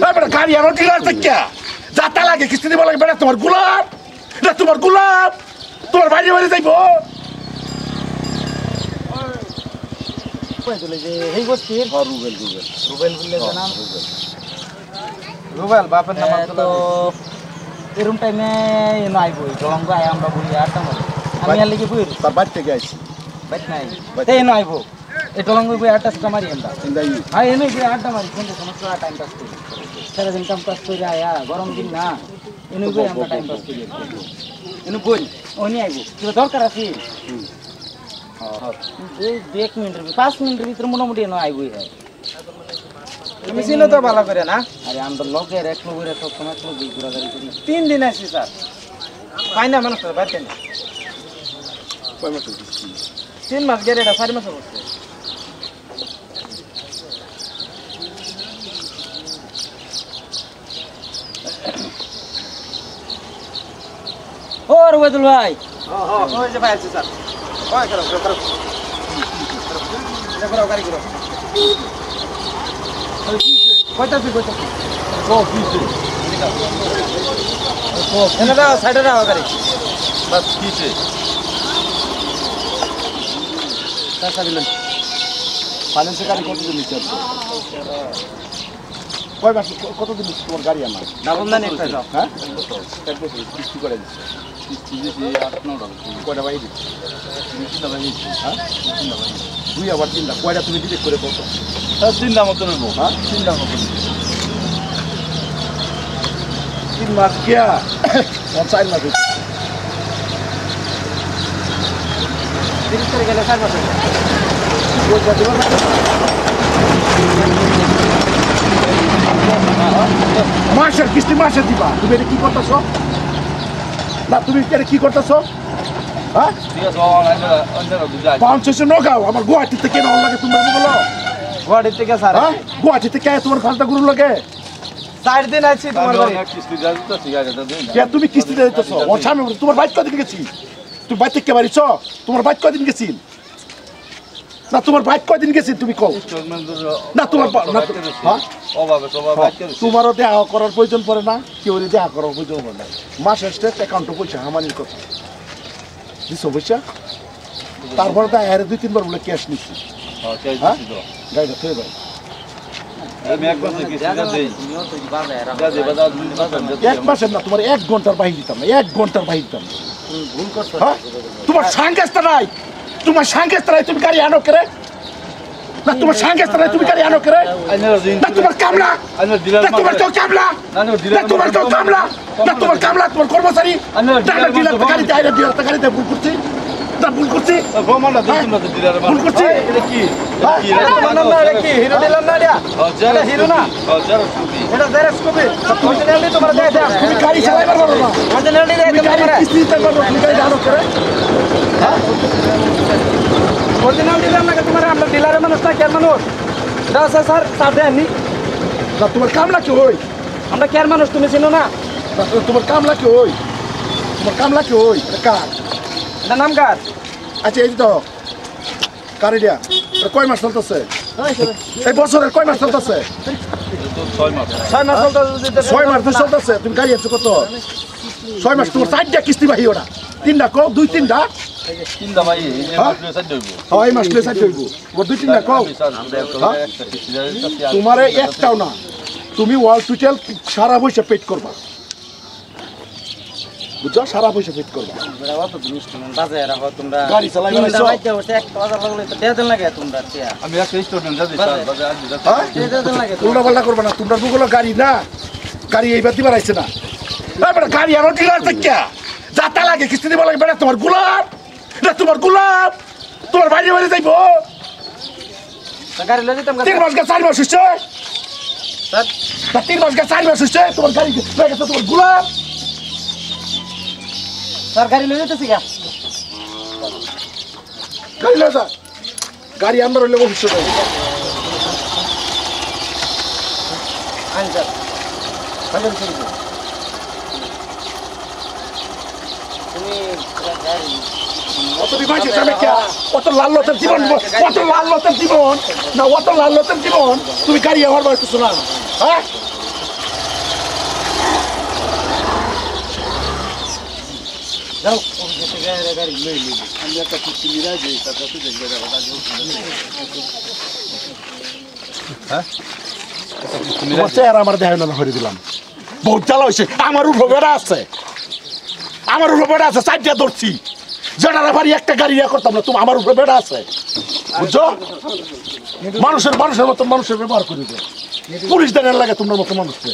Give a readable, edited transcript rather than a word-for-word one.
বেটা গাড়ি আমার ডিলার থেকে যাতা লাগে কিস্তি দিব লাগে বেটা তোমার গোলাপ না তোমার গোলাপ তোমার বাইরে বাইরে যাইব রুবেল বাপের নাম তো এরকম টাইমে নাই বই জলঙ্গ আয় আমরা বলি আটটা মারি আমি আর লিখে বই তার বাড়ি থেকে আইছি বাইক নাই তাই নয় বউ এই জলঙ্গ বই আটটা সুটা মারি আমরা হ্যাঁ এনে বই আটটা মারি কোন সমস্যা টাইম পাস করি সারাদিন কাম পাস করে আয়া গরম দিন না এনে বই আমরা টাইম পাস করি এনে বই ওনি আইব কি দরকার আছে এই 1 মিনিটের 5 মিনিটের ভিতরে মোটামুটি না আইবই হয় তুমি চিনো তো ভালো করে না আরে আমরা লোকের এক লোকের সব সময় লোক ঘোরাঘুরি করি 3 দিন আসি স্যার পাই না মানুষ বাইতে না 3 মাস গেলে এটা 4 মাস হচ্ছে ও রুবেদুল ভাই ওই যে ভাই আছে স্যার ওই করো গাড়ি করো কয়টা ও পিছে এনে দাও সাইডে দাও গাড়ি বাস পিছে টাকা দিলেন ফাইন্যান্সের গাড়ি কত দিন নিচ্ছে কয় মাস কত দিন তোমার গাড়ি আমার না বন্ধা নেই একটা যাও হ্যাঁ এক বছর কিস্তি করে দিচ্ছে কিস্তি দিয়ে 8-9 টাকা কয়টা বাই দিচ্ছে 3টা বাই দিচ্ছে হ্যাঁ 3টা বাই দুই আবার 3টা কয়টা তুমি ডিটেক্ট করে কত 3টা মতো নেব হ্যাঁ 3টা মতো 3 মাস কিয়া 4 মাস 30 তারিখে গেলে 4 মাস মাসের কিস্তি মাসে দিবা তুমি এটা কি করতেছো না তুমি এটা কি করতেছো হ্যাঁ পঞ্চাশে নগাও আমার গুয়াহাটিতে কেন লাগে তুমি বলো গুয়াহাটি থেকে স্যার হ্যাঁ গুয়াহাটি থেকে তোমার ফালতা গুরু লাগে 4 দিন আছি তোমার বাড়ি তুমি কিস্তি দিয়ে দিতেছো ওর সামনে তোমার বাইক কদিন গেছি তুমি বাইক থেকে বাড়িছ তোমার বাইক কদিন গেছি না তোমার বাইক কদিন গেছি তুমি কও না তোমার তোমারও দেখা করার প্রয়োজন পড়ে না কেউ দেখা করার প্রয়োজন পড়ে না মাসের স্টেট অ্যাকাউন্টে পয়সা আমানির কথা দিছো পয়সা তারপরে তো এর 2-3 বার বলে ক্যাশ নিচ্ছি হ্যাঁ গাড়িটা থয়ে যায় এক মাসের না তোমার 1 ঘন্টার বাহির দিতাম না 1 ঘন্টার বাহির দিতাম হ্যাঁ তোমার সাংকেস্তা নাই তোমার সাংকেস্তা নাই তুমি গাড়ি আনো করে না তোমার সাংকেস্তা নাই তুমি গাড়ি আনো করে না তোমার কামলা না তোমার কেউ কামলা না তোমার কেউ কামলা না তোমার কামলা তোমার কর্মচারী টাকা দিলার গাড়িতে আইরে দিলার গাড়িতে ভুল করছি না ভুল করছি ভুল করছি এটা কি হিরো দিলাম না এটা হিরো না এটা জেরক্স কপি অরিজিনালি তোমরা দেয় দাও তুমি গাড়ি চালাইবার পারো না অরিজিনালি দেয় তুমি গাড়ি কিস্তি দিতে পারো তুমি গাড়ি আনো করে হ্যাঁ অরিজিনাল দিলাম না তোমার আমরা ডিলারের মানুষ না কেয়ার মানুষ দাও স্যার স্যার দেননি না তোমার কামলা কি হই আমরা কেয়ার মানুষ তুমি চিনো না তোমার কামলা কি হই তোমার কামলা কি হই কার এটা নাম কার আচ্ছা এই তো কারে দিয়া কয় মাস চলতেছে এই বছরের কয় মাস চলতেছে 6 মাস চলতেছে 6 মাস চলতেছে তুমি গাড়ি আছো কত 6 মাস তোমার 4টা কিস্তি বাহি ওরা 3টা কও 2-3টা 3টা ভাই এই মাস লে 4 হইব ও 2-3টা কও তোমারে একটাও না তুমি ওয়াল টুটেল সারা পয়সা পেড করবা বুঝছো সারা পয়সা পেড করবা বাজারে রাখো তোমরা গাড়ি চালাইবা না বাইতে বসে এক বাজার লাগলে তো দেন লাগে তোমরা টিয়া আমি একটা স্টুডেন্ট যাচ্ছি স্যার বাজারে আজ যাচ্ছি দেন লাগে উল্টা পাল্টা করবা না তোমরা দুগুলো গাড়ি না গাড়ি এইবার দিবার আইছে না বেটা গাড়ি আমার ডিলার থেকে যাতা লাগে কিস্তি দিব লাগে বেটা তোমার গোলাপ না তোমার গোলাপ তোমার বাইরে বাইরে যাইব গাড়ি লয়ে যেতাম 3 মাস গে 4 মাস হইছে স্যার তা 3 মাস গে 4 মাস হইছে তোমার গাড়ি লাগে তোমার গোলাপ স্যার গাড়ি লয়ে যেতেছি গা গাড়ি লয়ে যা গাড়ি আমরা হইলে অফিসে যাই আন স্যার ভালো করে তুমি গাড়ি অত বিমাইছে যাবে কে অত লাললতের জীবন অত লাললতের জীবন না অত লাললতের জীবন তুমি গাড়ি আমার বাড়িতে শোনা হ্যাঁ যাও অফিসে থেকে গাড়ি লই লই আমি একটা চুক্তি মিলাই দিই তারপর তুই দেখবে হ্যাঁ তোমার চেহারা আমার দেখায় না হয়ে দিলাম বহুত জ্বালা হয়েছে আমার উপর বেড়া আছে আমার উপর বেড়া আছে চারটা ধরছি যেটার বাড়ি একটা গাড়ি ইয়া করতাম না তুমি আমার উপরে বেড়া আছে বুঝছো মানুষের মতো মানুষের ব্যবহার করে পুলিশ দেনের লাগে তোমার মতো মানুষকে